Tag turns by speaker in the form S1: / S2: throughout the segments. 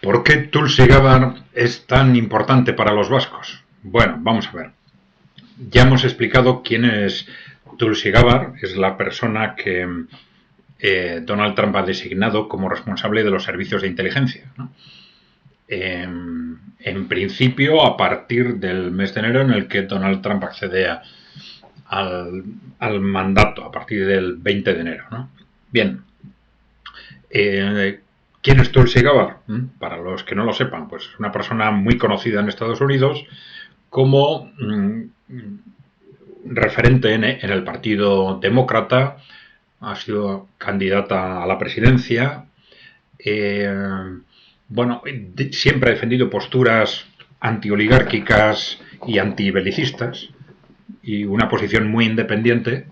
S1: ¿Por qué Tulsi Gabbard es tan importante para los vascos? Bueno, vamos a ver. Ya hemos explicado quién es Tulsi Gabbard. Es la persona que Donald Trump ha designado como responsable de los servicios de inteligencia, ¿no? En principio, a partir del mes de enero en el que Donald Trump accede al mandato, a partir del 20 de enero, ¿no? Bien. ¿Quién es Tulsi Gabbard? Para los que no lo sepan, pues una persona muy conocida en Estados Unidos como referente en el Partido Demócrata, ha sido candidata a la presidencia, siempre ha defendido posturas antioligárquicas y antibelicistas y una posición muy independiente,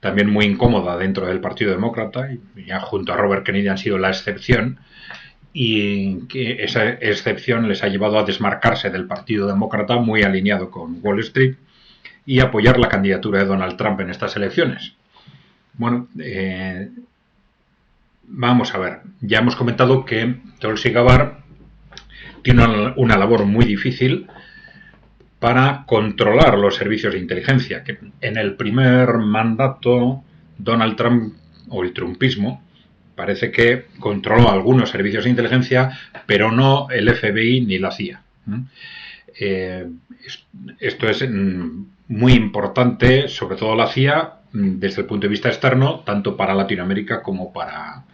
S1: también muy incómoda dentro del Partido Demócrata, y ya junto a Robert Kennedy han sido la excepción, y que esa excepción les ha llevado a desmarcarse del Partido Demócrata, muy alineado con Wall Street, y apoyar la candidatura de Donald Trump en estas elecciones. Bueno, vamos a ver. Ya hemos comentado que Tulsi Gabbard tiene una labor muy difícil para controlar los servicios de inteligencia, que en el primer mandato Donald Trump, o el trumpismo, parece que controló algunos servicios de inteligencia, pero no el FBI ni la CIA. Esto es muy importante, sobre todo la CIA, desde el punto de vista externo, tanto para Latinoamérica como para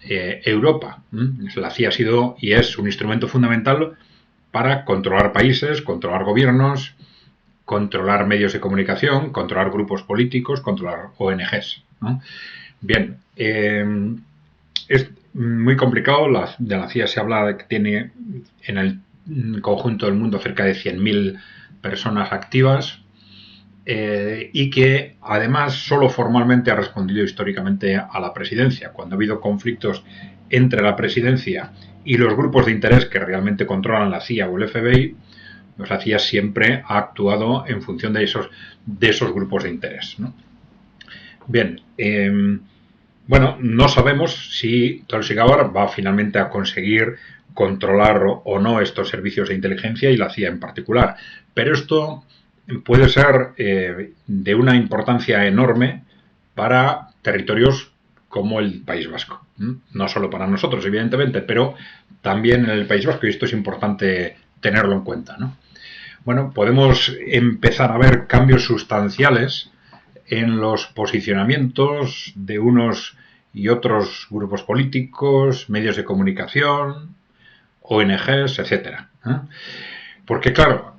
S1: Europa. La CIA ha sido y es un instrumento fundamental para controlar países, controlar gobiernos, controlar medios de comunicación, controlar grupos políticos, controlar ONGs, ¿no? Bien, es muy complicado. De la CIA se habla de que tiene en el conjunto del mundo cerca de 100.000 personas activas, y que además solo formalmente ha respondido históricamente a la presidencia. Cuando ha habido conflictos entre la presidencia y los grupos de interés que realmente controlan la CIA o el FBI, pues la CIA siempre ha actuado en función de esos grupos de interés, ¿no? Bien, no sabemos si Tulsi Gabbard va finalmente a conseguir controlar o no estos servicios de inteligencia y la CIA en particular, pero esto puede ser de una importancia enorme para territorios como el País Vasco. No solo para nosotros, evidentemente, pero también en el País Vasco, y esto es importante tenerlo en cuenta, ¿no? Bueno, podemos empezar a ver cambios sustanciales en los posicionamientos de unos y otros grupos políticos, medios de comunicación, ONGs, etcétera. Porque, claro,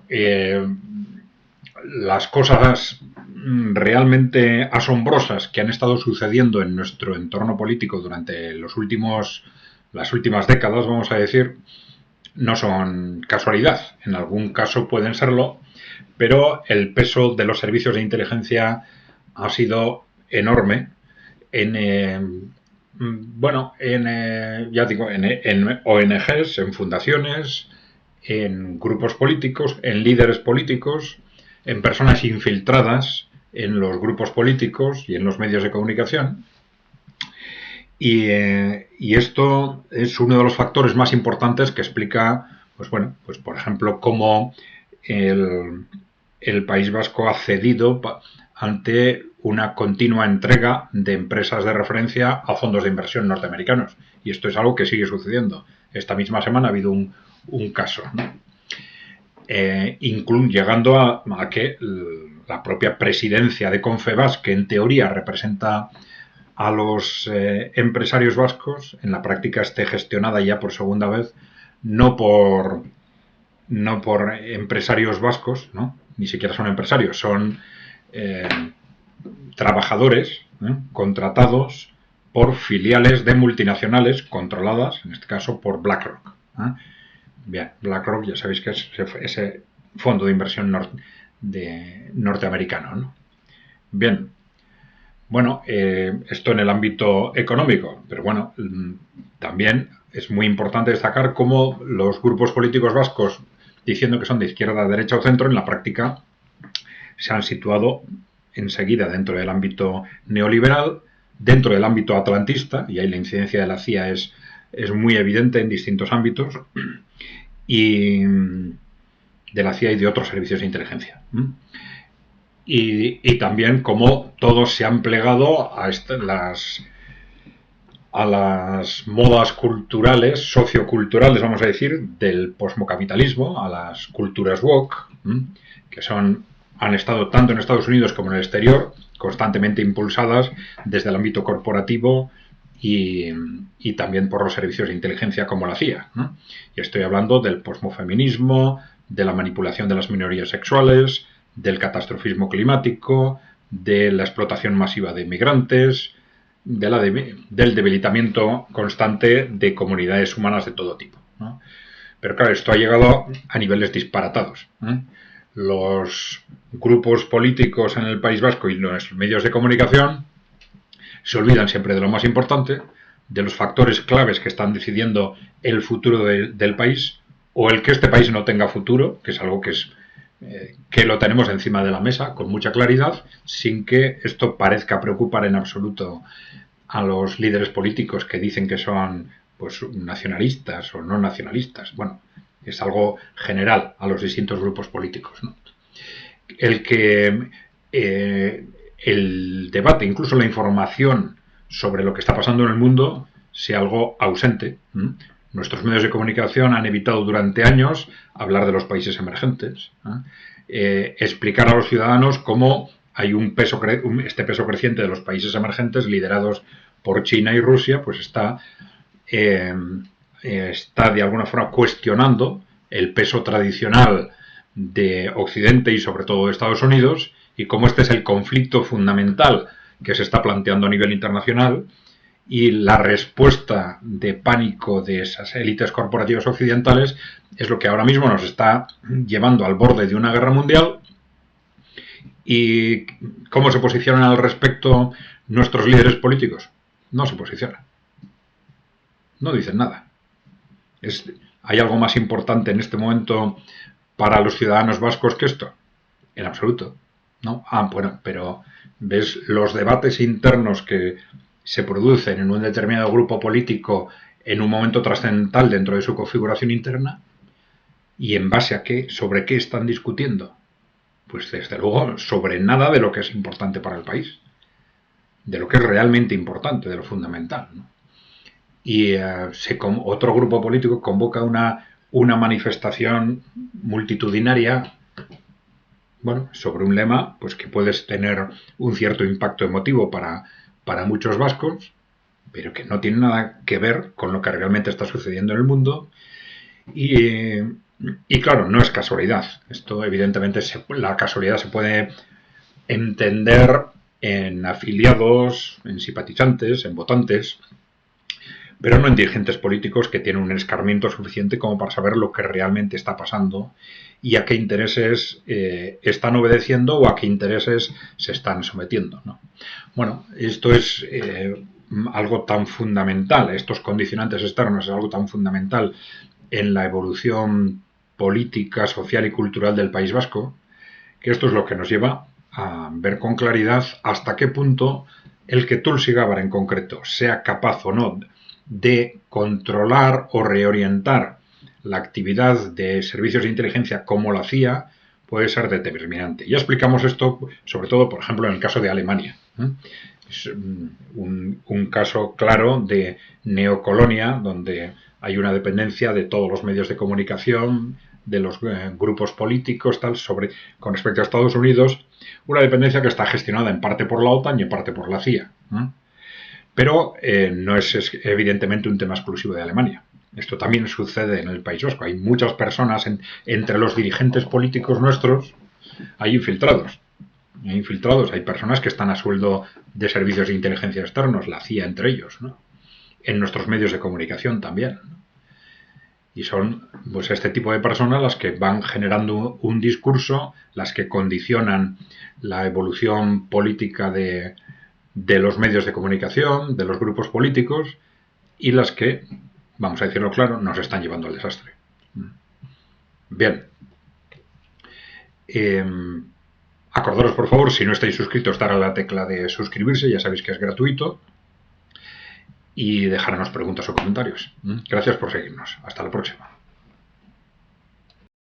S1: las cosas realmente asombrosas que han estado sucediendo en nuestro entorno político durante las últimas décadas, vamos a decir, no son casualidad. En algún caso pueden serlo, pero el peso de los servicios de inteligencia ha sido enorme en ONGs, en fundaciones, en grupos políticos, en líderes políticos, en personas infiltradas en los grupos políticos y en los medios de comunicación. Y esto es uno de los factores más importantes que explica, pues por ejemplo, cómo el País Vasco ha cedido ante una continua entrega de empresas de referencia a fondos de inversión norteamericanos. Y esto es algo que sigue sucediendo. Esta misma semana ha habido un caso, ¿no? Llegando a que la propia presidencia de Confebask, que en teoría representa a los empresarios vascos, en la práctica esté gestionada ya por segunda vez no por empresarios vascos, ¿no? Ni siquiera son empresarios, son trabajadores contratados por filiales de multinacionales controladas, en este caso por BlackRock. Bien, BlackRock ya sabéis que es ese fondo de inversión norteamericano, ¿no? Bien, esto en el ámbito económico, pero también es muy importante destacar cómo los grupos políticos vascos, diciendo que son de izquierda, derecha o centro, en la práctica se han situado enseguida dentro del ámbito neoliberal, dentro del ámbito atlantista, y ahí la incidencia de la CIA es es muy evidente en distintos ámbitos y de la CIA y de otros servicios de inteligencia. Y también cómo todos se han plegado a las modas culturales, socioculturales, vamos a decir, del posmocapitalismo, a las culturas woke, que han estado tanto en Estados Unidos como en el exterior, constantemente impulsadas desde el ámbito corporativo y también por los servicios de inteligencia como la CIA. Y estoy hablando del posmofeminismo, de la manipulación de las minorías sexuales, del catastrofismo climático, de la explotación masiva de inmigrantes, del debilitamiento constante de comunidades humanas de todo tipo, ¿no? Pero claro, esto ha llegado a niveles disparatados, ¿eh? Los grupos políticos en el País Vasco y los medios de comunicación se olvidan siempre de lo más importante, de los factores claves que están decidiendo el futuro del país, o el que este país no tenga futuro, que es algo que lo tenemos encima de la mesa con mucha claridad, sin que esto parezca preocupar en absoluto a los líderes políticos que dicen que son pues nacionalistas o no nacionalistas. Bueno, es algo general a los distintos grupos políticos, ¿no? El debate, incluso la información sobre lo que está pasando en el mundo, sea algo ausente. Nuestros medios de comunicación han evitado durante años hablar de los países emergentes, explicar a los ciudadanos cómo hay este peso creciente de los países emergentes liderados por China y Rusia, pues está de alguna forma cuestionando el peso tradicional de Occidente y sobre todo de Estados Unidos, y cómo este es el conflicto fundamental que se está planteando a nivel internacional, y la respuesta de pánico de esas élites corporativas occidentales es lo que ahora mismo nos está llevando al borde de una guerra mundial. ¿Y cómo se posicionan al respecto nuestros líderes políticos? No se posicionan. No dicen nada. ¿Hay algo más importante en este momento para los ciudadanos vascos que esto? En absoluto. ¿No? Bueno, pero ves los debates internos que se producen en un determinado grupo político en un momento trascendental dentro de su configuración interna, y en base a qué, sobre qué están discutiendo. Pues desde luego sobre nada de lo que es importante para el país, de lo que es realmente importante, de lo fundamental, ¿no? Y otro grupo político convoca una manifestación multitudinaria, bueno, sobre un lema pues que puede tener un cierto impacto emotivo para muchos vascos, pero que no tiene nada que ver con lo que realmente está sucediendo en el mundo. Y claro, no es casualidad. Esto evidentemente la casualidad se puede entender en afiliados, en simpatizantes, en votantes, pero no en dirigentes políticos que tienen un escarmiento suficiente como para saber lo que realmente está pasando y a qué intereses están obedeciendo o a qué intereses se están sometiendo, ¿no? Bueno, esto es algo tan fundamental, estos condicionantes externos es algo tan fundamental en la evolución política, social y cultural del País Vasco, que esto es lo que nos lleva a ver con claridad hasta qué punto el que Tulsi Gabbard en concreto sea capaz o no de controlar o reorientar la actividad de servicios de inteligencia como la CIA puede ser determinante. Ya explicamos esto, sobre todo, por ejemplo, en el caso de Alemania. Es un caso claro de neocolonia, donde hay una dependencia de todos los medios de comunicación, de los grupos políticos, con respecto a Estados Unidos, una dependencia que está gestionada en parte por la OTAN y en parte por la CIA. Pero no es evidentemente un tema exclusivo de Alemania. Esto también sucede en el País Vasco. Hay muchas personas entre los dirigentes políticos nuestros, hay infiltrados. Hay personas que están a sueldo de servicios de inteligencia externos, la CIA entre ellos, ¿no? En nuestros medios de comunicación también, ¿no? Y son pues este tipo de personas las que van generando un discurso, las que condicionan la evolución política de los medios de comunicación, de los grupos políticos, y las que, vamos a decirlo claro, nos están llevando al desastre. Bien. Acordaros, por favor, si no estáis suscritos, dar a la tecla de suscribirse, ya sabéis que es gratuito. y dejarnos preguntas o comentarios. Gracias por seguirnos. Hasta la próxima.